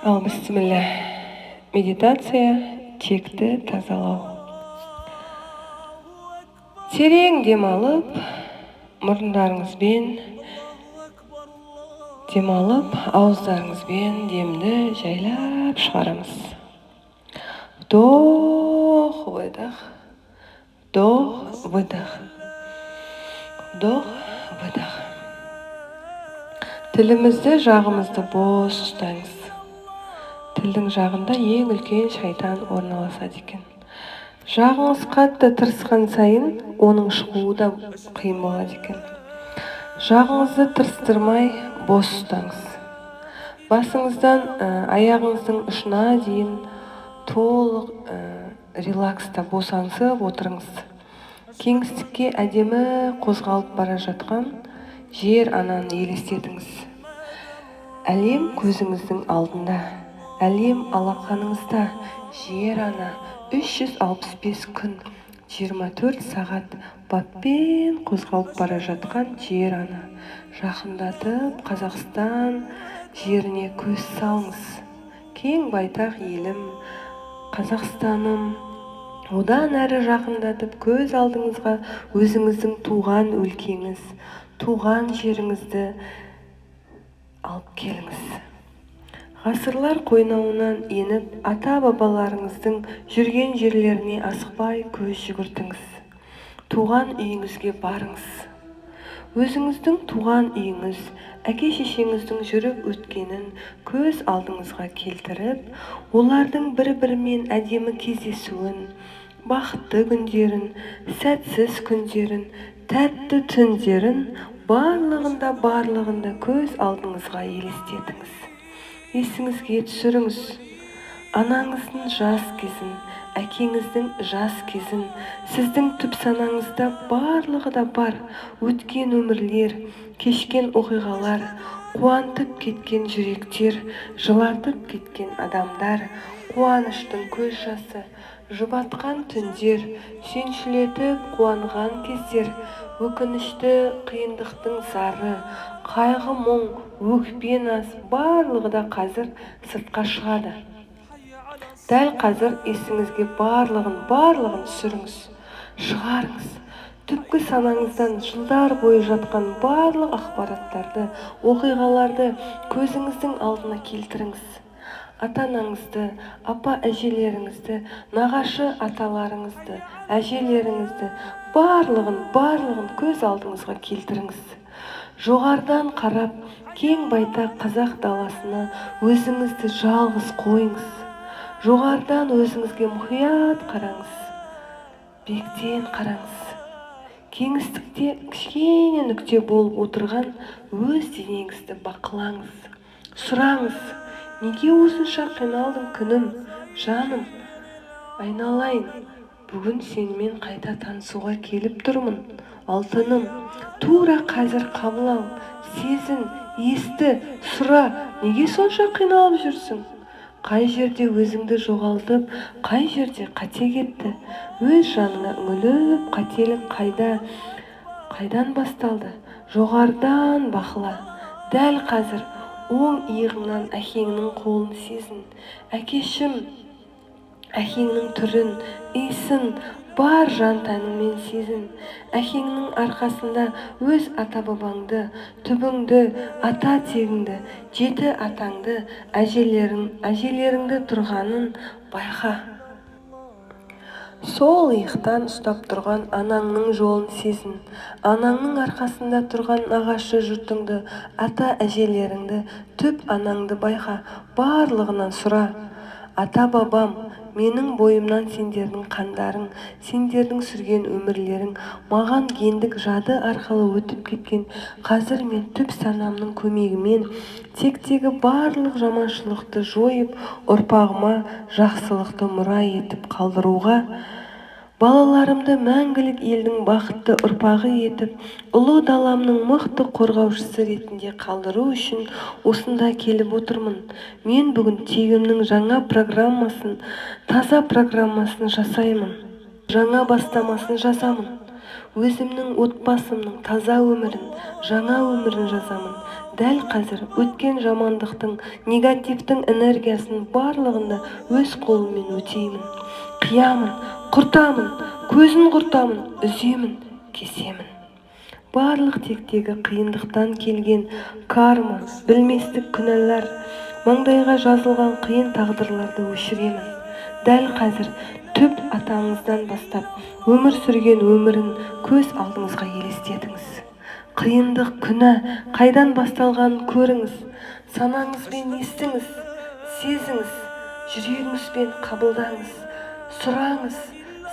Бісміллә. Медитация, текті тазалау. Терең демалып, мұрындарыңызбен демалып, ауыздарыңызбен демді жайлап шығарамыз. Вдох, выдох, вдох, выдох, вдох, выдох. Тілімізді, жағымызды бос ұстаңыз. Тілдің жағында ең үлкен шайтан орналасады екен. Жағыңыз қатты тырысқан сайын, оның шығуы да қиын болады екен. Жағыңызды тырыстырмай бос ұстаңыз. Басыңыздан аяғыңыздың ұшына дейін толық релакста босаңсып отырыңыз. Кеңістікке әдемі қозғалып бара жатқан жер ананы елестетіңіз. Әлем көзіңіздің алдында, әлем алақаныңызда, жер ана 365 күн, 24 сағат баппен қозғалып бара жатқан жер ана. Жақындатып Қазақстан жеріне көз салыңыз. Кең байтақ елім, Қазақстаным, одан әрі жақындатып көз алдыңызға өзіңіздің туған өлкеңіз, туған жеріңізді алып келіңіз. Ғасырлар қойнауынан еніп, ата-бабаларыңыздың жүрген жерлеріне асықпай көз жүгіртіңіз. Туған үйіңізге барыңыз. Өзіңіздің туған үйіңіз, әке-шешеңіздің жүріп өткенін көз алдыңызға келтіріп, олардың бір-бірімен әдемі кездесуін, бақытты күндерін, сәтсіз күндерін, тәтті түндерін барлығында көз алдыңызға елестетіңіз. Есіңізге түсіріңіз. Анаңыздың жас кезін, әкеңіздің жас кезін, сіздің түп санаңызда барлығы да бар. Өткен өмірлер, кешкен оқиғалар, қуантып кеткен жүректер, жылатып кеткен адамдар, қуаныштың көз жасы, жұбатқан түндер, сүйіншілетіп қуанған кездер, өкінішті қиындықтың зары, қайғы мұң, өкпе наз барлығы да қазір сыртқа шығады. Дәл қазір есіңізге барлығын түсіріңіз, шығарыңыз. Түпкі санаңыздан жылдар бойы жатқан барлық ақпараттарды, оқиғаларды көзіңіздің алдына келтіріңіз. Ата-анаңызды, апа-әжелеріңізді, нағашы аталарыңызды, әжелеріңізді, барлығын көз алдыңызға келтіріңіз. Жоғарыдан қарап, кең байтақ қазақ даласына өзіңізді жалғыз қойыңыз. Жоғарыдан өзіңізге мұқият қараңыз. Биіктен қараңыз. Кеңістікте кішкене нүкте болып отырған өз денеңізді бақылаңыз. Сұраңыз, неге осынша қиналдым күнім, жаным, айналайын, бүгін сенімен қайта танысуға келіп тұрмын, алтыным, тура қазір қабыл ал, сезін, есті, сұра, неге сонша қиналып жүрсің? Қай жерде өзіңді жоғалтып, қай жерде қате кетті? Өз жаныңа үңіліп, қателік қайдан басталды? Жоғарыдан бақыла. Дәл қазір оң иығыңнан әкеңнің қолын сезін. Әкешім, әкеңнің түрін, иісін бар жан тәніңмен сезін. Әкеңнің арқасында өз ата-бабаңды, түбіңді, ата тегіңді, жеті атаңды, әжелеріңді тұрғанын байқа. Сол иықтан ұстап тұрған анаңның жолын сезін. Анаңның арқасында тұрған нағашы жұртыңды, ата-әжелеріңді, түп анаңды байқа, барлығынан сұра. Ата-бабам, менің бойымнан сендердің қандарың, сендердің сүрген өмірлерің, маған гендік жады арқылы өтіп кеткен. Қазір мен түп санамның көмегімен тектегі барлық жаманшылықты жойып, ұрпағыма жақсылықты мұра етіп қалдыруға, балаларымды мәңгілік елдің бақытты ұрпағы етіп, ұлы даламның мықты қорғаушысы ретінде қалдыру үшін осында келіп отырмын. Мен бүгін тегімнің жаңа программасын, таза программасын жасаймын. Жаңа бастамасын жасамын. өзімнің отбасымның таза өмірін, жаңа өмірін жазамын. Дәл қазір өткен жамандықтың, негативтің энергиясын барлығында өз қолыммен өтеймін. Қиямын, құртамын, көзін құртамын, үземін, кесемін. Барлық тектегі қиындықтан келген карма, білместік күнәлар, маңдайға жазылған қиын тағдырларды өшіремін. Дәл қазір түп атаңыздан бастап өмір сүрген өмірін көз алдыңызға елестетіңіз. Қиындық, күнә қайдан басталғанын көріңіз, санаңызбен естіңіз, сезіңіз, жүрегіңізбен қабылдаңыз, сұраңыз,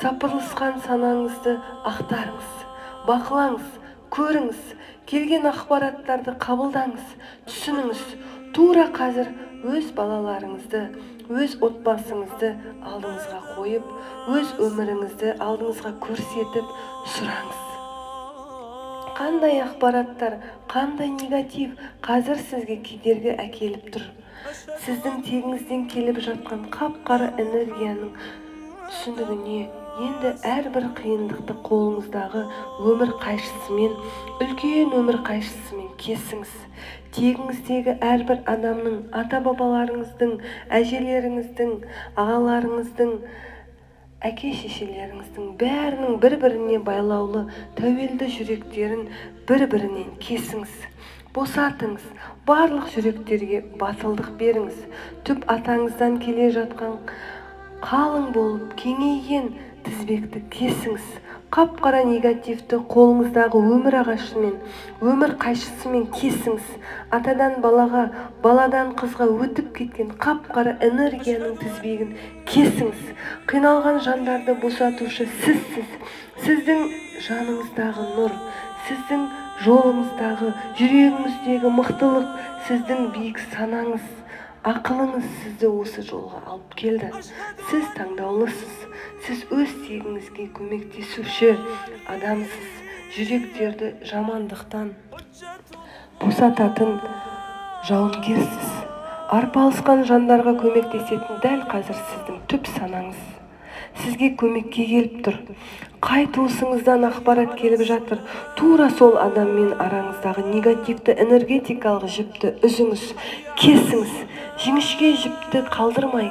сапырылысқан санаңызды ақтарыңыз, бақылаңыз, көріңіз, келген ақпараттарды қабылдаңыз, түсініңіз. Тура қазір өз балаларыңызды, өз отбасыңызды алдыңызға қойып, өз өміріңізді алдыңызға көрсетіп сұраңыз. Қандай ақпараттар, қандай негатив қазір сізге кедергі әкеліп тұр? Сіздің тегіңізден келіп жатқан қап-қара энергияның түсінігіне енді әрбір қиындықты қолыңыздағы өмір қайшысымен, үлкен өмір қайшысымен кесіңіз. Тегіңіздегі әрбір адамның, ата-бабаларыңыздың, әжелеріңіздің, ағаларыңыздың, әке-шешелеріңіздің бәрінің бір-біріне байлаулы тәуелді жүректерін бір-бірінен кесіңіз. Босатыңыз, барлық жүректерге батылдық беріңіз. Түп атаңыздан келе жатқан қалың болып кеңейген тізбекті кесіңіз. Қап-қара негативті қолыңыздағы өмір ағашымен, өмір қайшысымен кесіңіз. Атадан балаға, баладан қызға өтіп кеткен қап-қара энергияның тізбегін кесіңіз. Қиналған жандарды босатушы сізсіз. Сіздің жаныңыздағы нұр, сіздің жолыңыздағы, жүрегіңіздегі мықтылық, сіздің биік санаңыз, ақылыңыз сізді осы жолға алып келді. Сіз таңдаулысыз. Сіз өз тегіңізге көмектесуші адамсыз. Жүректерді жамандықтан босататын жауынгерсіз. Арпалысқан жандарға көмектесетін дәл қазір сіздің түп санаңыз сізге көмекке келіп тұр. Қай туысыңыздан ақпарат келіп жатыр, тура сол адаммен араңыздағы негативті энергетикалық жіпті үзіңіз, кесіңіз. Жіңішке жіпті қалдырмай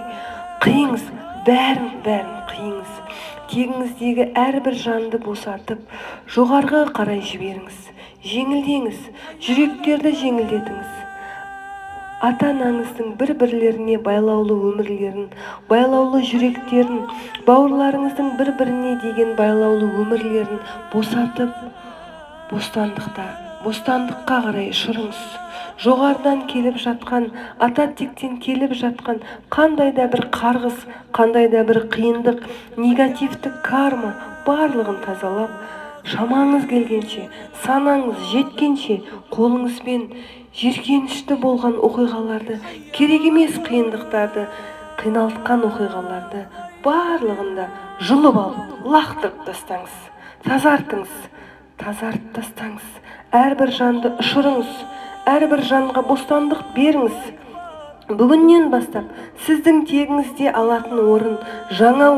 қиыңыз, бәрін қиыңыз. Тегіңіздегі әрбір жанды босатып, жоғарғы қарай жіберіңіз. Жеңілдеңіз, жүректерді жеңілдетіңіз. Ата-анаңыздың бір-бірлеріне байлаулы өмірлерін, байлаулы жүректерін, бауырларыңыздың бір-біріне деген байлаулы өмірлерін босатып, бостандыққа қарай ұшырыңыз. Жоғарыдан келіп жатқан, ата тектен келіп жатқан қандай да бір қарғыс, қандай да бір қиындық, негативті карма барлығын тазалап, шамаңыз келгенше, санаңыз жеткенше қолыңызбен жиіркенішті болған оқиғаларды, керек емес қиындықтарды, қиналтқан оқиғаларды барлығында жұлып алып, лақтырып тастаңыз. Тазартыңыз, тазартып тастаңыз. Әрбір жанды ұшырыңыз, әрбір жанға бостандық беріңіз. Бүгіннен бастап сіздің тегіңізде алатын орын, жаңа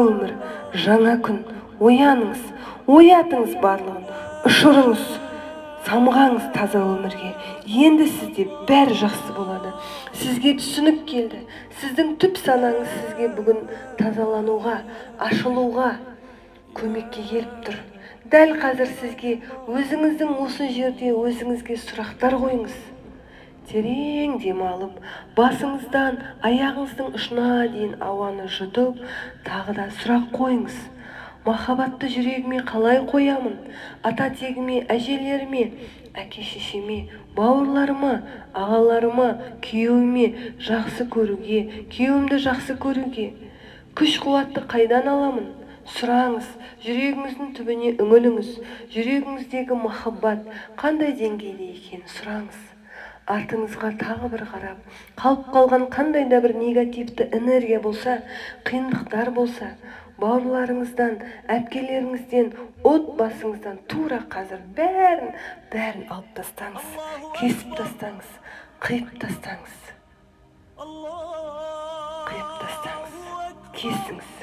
өмір, жаңа күн. Ояныңыз, оятыңыз барлығын, ұшырыңыз, самғаңыз таза өмірге. Енді сізде бәрі жақсы болады. Сізге түсінік келді. Сіздің түп санаңыз сізге бүгін тазалануға, ашылуға көмекке келіп тұр. Дәл қазір сізге өзіңіздің осы жерде өзіңізге сұрақтар қойыңыз. Терең демалып, басыңыздан аяғыңыздың ұшына дейін ауаны жұтып, тағы да сұрақ қойыңыз. Махаббатты жүрегіме қалай қоямын? Ата тегіме, әжелеріме, әке-шешеме, бауырларыма, ағаларыма, күйеуіме жақсы көруге, күйеуімді жақсы көруге күш-қуатты қайдан аламын? Сұраңыз, жүрегіңіздің түбіне үңіліңіз. Жүрегіңіздегі махаббат қандай деңгейде екенін сұраңыз. Артыңызға тағы бір қарап, қалып қалған қандай да бір негативті энергия болса, қиындықтар болса, бауырларыңыздан, әпкелеріңізден, отбасыңыздан тура қазір бәрін алып тастаңыз, кесіп тастаңыз, қиып тастаңыз. Қиып тастаңыз, кесіңіз.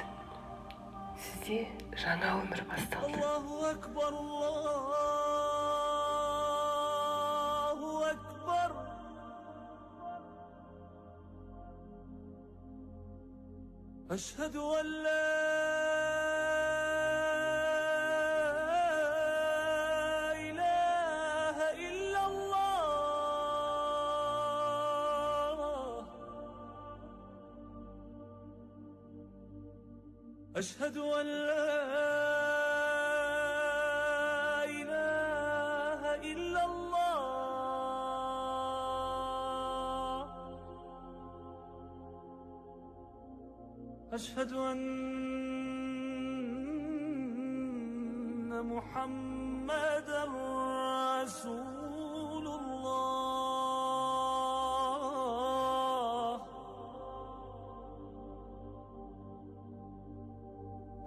бізде жаңа өмір басталды. Аллаху акбар, Аллаху акбар. Ашхаду ан ла илаха илляллах. أشهد أن لا إله إلا الله. أشهد أن محمدًا رسول الله.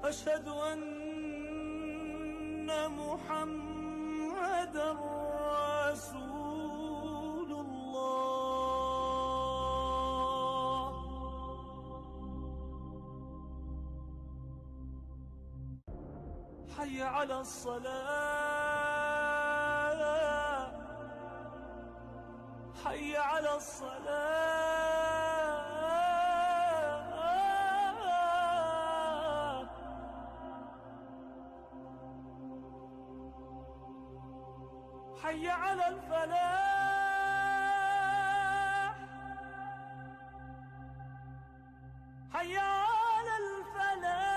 أشهد أن محمدًا رسول الله. حي على الصلاة، حي على الصلاة. حي على الفلاح، حي على الفلاح.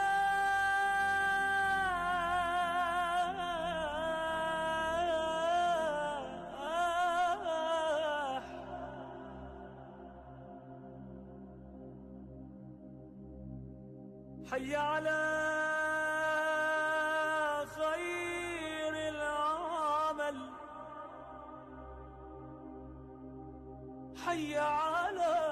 حي على خير العمل، حي على